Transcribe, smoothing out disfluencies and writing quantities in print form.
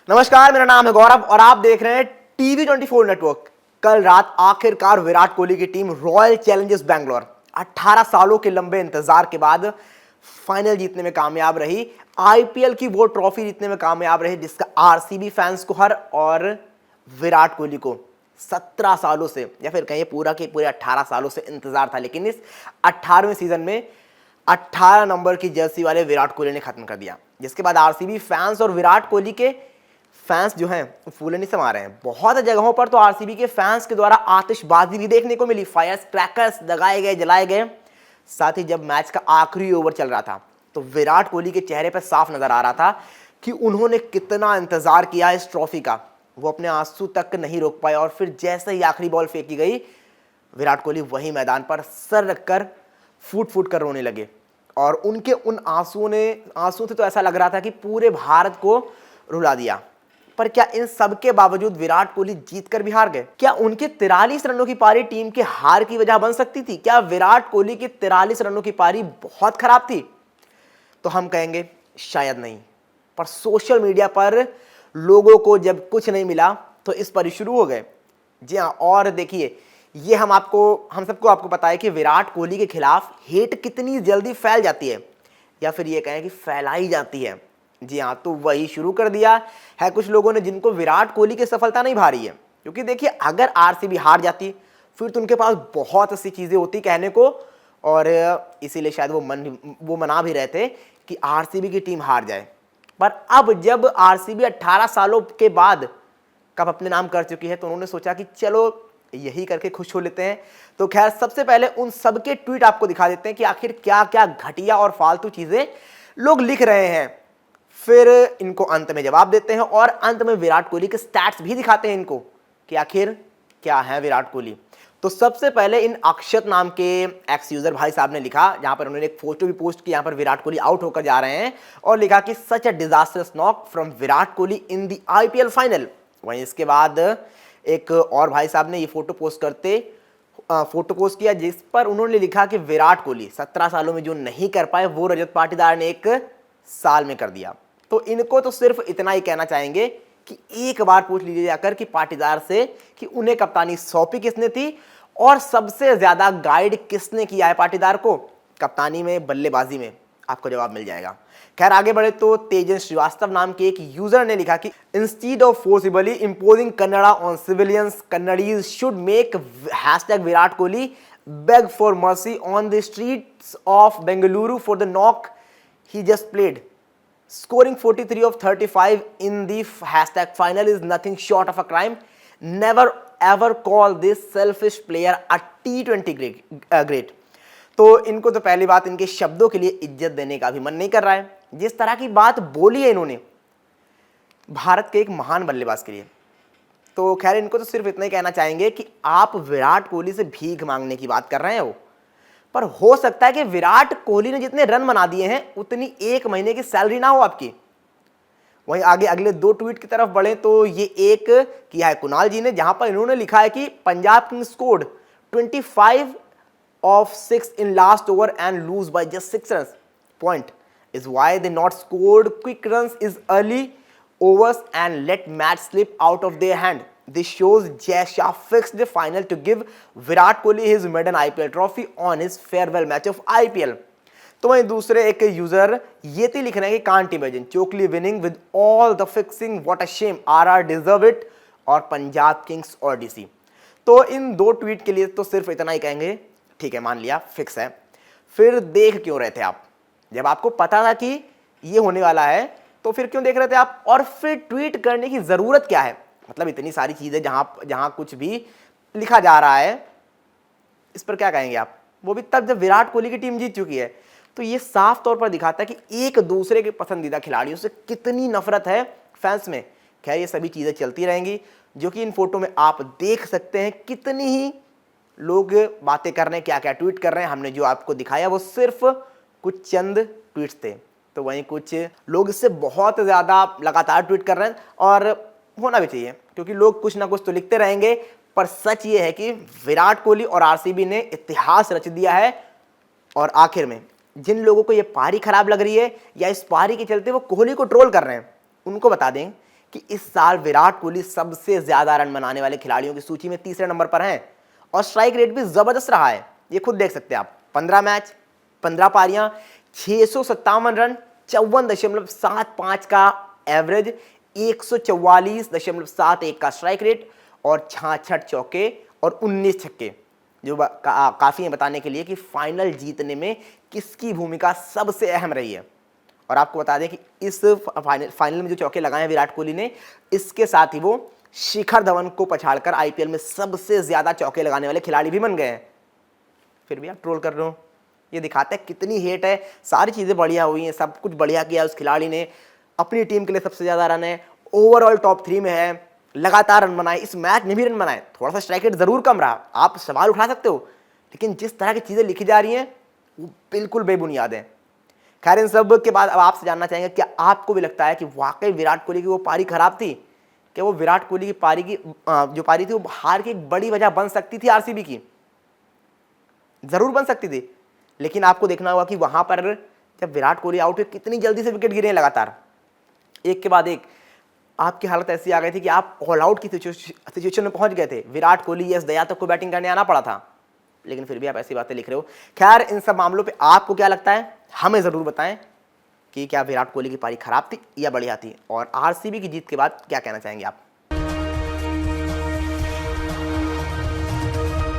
नमस्कार, मेरा नाम है गौरव और आप देख रहे हैं टीवी 24 नेटवर्क। कल रात आखिरकार विराट कोहली की टीम रॉयल चैलेंजर्स बैंगलोर 18 सालों के लंबे इंतजार के बाद फाइनल जीतने में कामयाब रही। आईपीएल की वो ट्रॉफी जीतने में कामयाब रही जिसका आरसीबी फैंस को और विराट कोहली को 17 सालों से या फिर कहिए पूरा के पूरे 18 सालों से इंतजार था। लेकिन इस 18वें सीजन में 18 नंबर की जर्सी वाले विराट कोहली ने खत्म कर दिया, जिसके बाद आरसीबी फैंस और विराट कोहली के फैंस जो हैं फूले नहीं समा रहे हैं। बहुत जगहों पर तो आरसीबी के फैंस के द्वारा आतिशबाजी भी देखने को मिली, फायर क्रैकर्स लगाए गए, जलाए गए। साथ ही जब मैच का आखिरी ओवर चल रहा था तो विराट कोहली के चेहरे पर साफ नजर आ रहा था कि उन्होंने कितना इंतजार किया इस ट्रॉफी का। वो अपने आंसू तक नहीं रोक पाए और फिर जैसे ही आखिरी बॉल फेंकी गई, विराट कोहली वही मैदान पर सर रखकर फूट फूट कर रोने लगे। और उनके उन आंसू से तो ऐसा लग रहा था कि पूरे भारत को रुला दिया। पर क्या इन सब के बावजूद विराट कोहली जीतकर भी हार गए? क्या उनके 43 रनों की पारी टीम के हार की वजह बन सकती थी? क्या विराट कोहली की 43 रनों की पारी बहुत खराब थी? तो हम कहेंगे शायद नहीं। पर सोशल मीडिया पर लोगों को जब कुछ नहीं मिला तो इस पर शुरू हो गए। जी हाँ, और देखिए, ये हम सबको आपको पता है कि विराट कोहली के खिलाफ हेट कितनी जल्दी फैल जाती है, या फिर ये कहें कि फैलाई जाती है। जी हाँ, तो वही शुरू कर दिया है कुछ लोगों ने जिनको विराट कोहली की सफलता नहीं भा रही है। क्योंकि देखिए, अगर आरसीबी हार जाती फिर तो उनके पास बहुत सी चीजें होती कहने को, और इसीलिए शायद वो मना भी रहे थे कि आरसीबी की टीम हार जाए। पर अब जब आरसीबी 18 सालों के बाद कप अपने नाम कर चुकी है तो उन्होंने सोचा कि चलो यही करके खुश हो लेते हैं। तो खैर, सबसे पहले उन सबके ट्वीट आपको दिखा देते हैं कि आखिर क्या क्या घटिया और फालतू चीजें लोग लिख रहे हैं। फिर इनको अंत में जवाब देते हैं और अंत में विराट कोहली के स्टैट्स भी दिखाते हैं इनको कि आखिर क्या है विराट कोहली। तो सबसे पहले इन अक्षत नाम के एक्स यूजर भाई साहब ने लिखा, जहां पर उन्होंने एक फोटो भी पोस्ट की, यहां पर विराट कोहली आउट होकर जा रहे हैं, और लिखा कि such a disastrous knock from Virat Kohli in the IPL final. वहीं इसके बाद एक और भाई साहब ने ये फोटो पोस्ट किया जिस पर उन्होंने लिखा कि विराट कोहली 17 सालों में जो नहीं कर पाए वो रजत पाटीदार ने 1 साल में कर दिया। तो इनको तो सिर्फ इतना ही कहना चाहेंगे कि एक बार पूछ लीजिए जाकर कि पाटीदार से कि उन्हें कप्तानी सौंपी किसने थी और सबसे ज्यादा गाइड किसने किया है पाटीदार को कप्तानी में, बल्लेबाजी में। आपको जवाब मिल जाएगा। खैर, आगे बढ़े तो तेजन श्रीवास्तव नाम के एक यूजर ने लिखा कि instead of forcibly imposing Kannada on civilians, Kannadigas should make #Virat Kohli beg for mercy on the streets of Bengaluru for the knock he just played. Scoring 43 of 35 in the #final is nothing short of a crime. Never ever call this selfish player a T20 great. तो इनको तो पहली बात इनके शब्दों के लिए इज्जत देने का भी मन नहीं कर रहा है। जिस तरह की बात बोली है इन्होंने भारत के एक महान बल्लेबाज के लिए, तो खैर इनको तो सिर्फ इतना ही कहना चाहेंगे कि आप विराट कोहली से भीख मांगने की बात कर रहे हैं हो, पर हो सकता है कि विराट कोहली ने जितने रन बना दिए हैं उतनी एक महीने की सैलरी ना हो आपकी। वहीं आगे अगले 2 ट्वीट की तरफ बढ़े तो ये एक किया है कुणाल जी ने, जहां पर इन्होंने लिखा है कि Punjab Kings scored 25 of 6 in last over and lose by just 6 runs. Point is why they not scored quick runs is early overs and let match slip out of their hand. This shows Jay Shah fixed the final to give Virat Kohli his maiden IPL trophy on his farewell match of IPL. तो वहीं दूसरे एक user ये थी लिख रहे हैं कि can't imagine Chokli winning with all the fixing, what a shame, RR deserve it, और पंजाब किंग्स और डीसी। तो इन 2 ट्वीट के लिए तो सिर्फ इतना ही कहेंगे, ठीक है मान लिया फिक्स है। फिर देख क्यों रहे थे आप? जब आपको पता था कि ये होने वाला है तो फिर क्यों देख रहे थे आप? और फिर ट्वीट करने की जरूरत क्या है? मतलब इतनी सारी चीजें जहां कुछ भी लिखा जा रहा है, इस पर क्या कहेंगे आप? वो भी तब जब विराट कोहली की टीम जीत चुकी है। तो ये साफ तौर पर दिखाता है कि एक दूसरे के पसंदीदा खिलाड़ियों से कितनी नफरत है फैंस में। खैर, ये सभी चीजें चलती रहेंगी, जो कि इन फोटो में आप देख सकते हैं कितनी ही लोग बातें कर रहे हैं, क्या क्या ट्वीट कर रहे हैं। हमने जो आपको दिखाया वो सिर्फ कुछ चंद ट्वीट्स थे, तो वहीं कुछ लोग इससे बहुत ज़्यादा लगातार ट्वीट कर रहे हैं, और होना भी चाहिए क्योंकि लोग कुछ ना कुछ तो लिखते रहेंगे। पर सच ये है कि विराट कोहली और आरसीबी ने इतिहास रच दिया है। और आखिर में जिन लोगों को ये पारी खराब लग रही है या इस पारी के चलते वो कोहली को ट्रोल कर रहे हैं, उनको बता दें कि इस साल विराट कोहली सबसे ज्यादा रन बनाने वाले खिलाड़ियों की सूची में तीसरे नंबर पर हैं और स्ट्राइक रेट भी जबरदस्त रहा है। ये खुद देख सकते हैं आप, 15 मैच, 15 पारियां, 657 रन, 54.75 का एवरेज, 144.71 का स्ट्राइक रेट और 66 चौके और 19 छक्के, जो काफी है बताने के लिए कि फाइनल जीतने में किसकी भूमिका सबसे अहम रही है। और आपको बता दें कि इस फाइनल में जो चौके लगाए हैं विराट कोहली ने, इसके साथ ही वो शिखर धवन को पछाड़कर आईपीएल में सबसे ज्यादा चौके लगाने वाले खिलाड़ी भी बन गए हैं। फिर भी आप ट्रोल कर रहे हो, ये दिखाता है कितनी हेट है। सारी चीजें बढ़िया हुई हैं, सब कुछ बढ़िया किया उस खिलाड़ी ने, अपनी टीम के लिए सबसे ज्यादा रन है, ओवरऑल टॉप 3 में है, लगातार रन बनाए, इस मैच में भी रन बनाए। थोड़ा सा स्ट्राइक रेट जरूर कम रहा, आप सवाल उठा सकते हो, लेकिन जिस तरह की चीजें लिखी जा रही हैं वो बिल्कुल बेबुनियाद है। खैर, इन सब के बाद अब आपसे जानना चाहेंगे, क्या आपको भी लगता है कि वाकई विराट कोहली की वो पारी खराब थी? क्या वो विराट कोहली की पारी की जो पारी थी वो हार की एक बड़ी वजह बन सकती थी आरसीबी की? जरूर बन सकती थी, लेकिन आपको देखना होगा कि वहां पर जब विराट कोहली आउट हुए कितनी जल्दी से विकेट गिरे लगातार, एक के बाद एक। आपकी हालत ऐसी आ गई थी कि आप ऑल आउट की सिचुएशन में पहुंच गए थे। विराट कोहली, यस दया तक को बैटिंग करने आना पड़ा था, लेकिन फिर भी आप ऐसी बातें लिख रहे हो। खैर, इन सब मामलों पे आपको क्या लगता है हमें जरूर बताएं कि क्या विराट कोहली की पारी खराब थी या बढ़िया थी, और आरसीबी की जीत के बाद क्या कहना चाहेंगे आप।